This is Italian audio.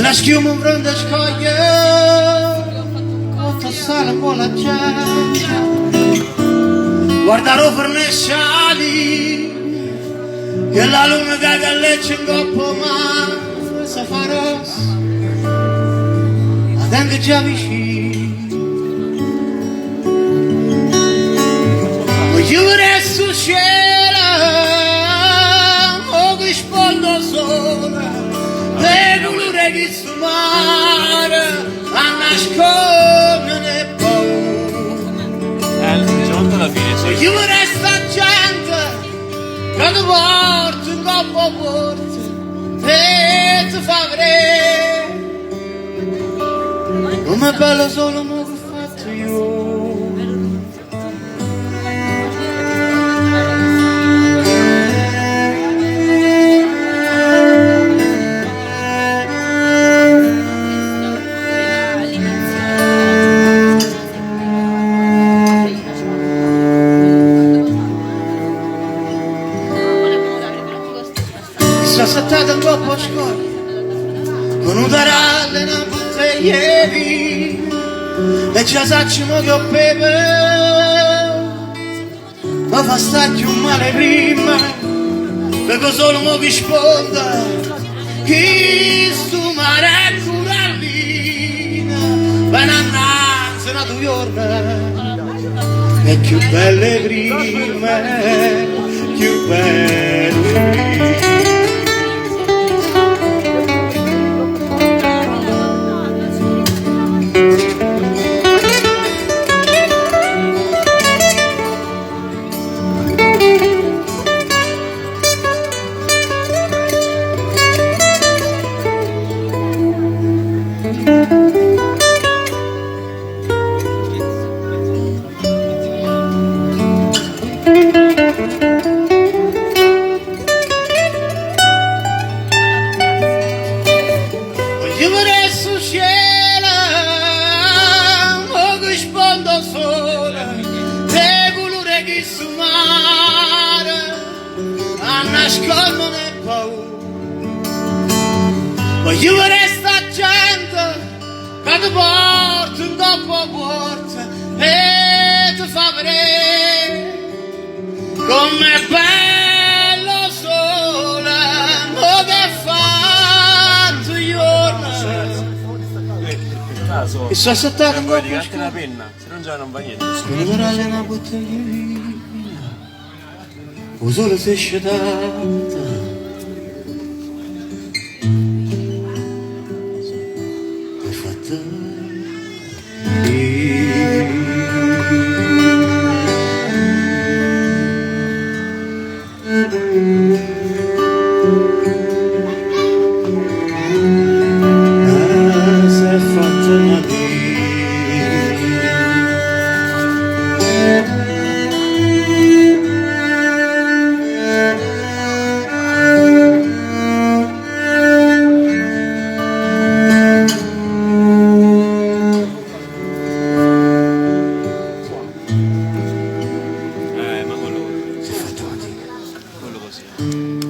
la schiuma un grande scoglie, quanto sale un po' la gente, guardare fornesciali, che la luna che galleggia in coppa, ma se fa rossa, la tende già vicino. Io vorrei sul cielo, o che sfondo sola, le colore che su mare, a nascondere paura. Diciamo alla fine, sì. Io vorrei sta gente, che ti porta in coppa porta, e ti fa vedere, come è bello solo mo che ho fatto io. Sono saltato un po' a scuola con un tarallo e una bottiglia di vino e già sacciamo che ho pepe ma fa stare più male prima perché solo mo che sponda chi stu mare è curallina ben annanzi una tu giorna è più belle prima più belle prima. Io vorrei sul cielo, o che sfondo sola, le colore che su mare, a nascondere paura. Ma io vorrei sta gente, che ti porta in coppa a porta, e ti fa vedere, com'è bello sole, o che fatto giorno. E sono saltato un po' Poi anche la penna, se non già non va niente. mi vorrei una bottiglina, o solo se esce tanta. Hai fatto Ma quello così.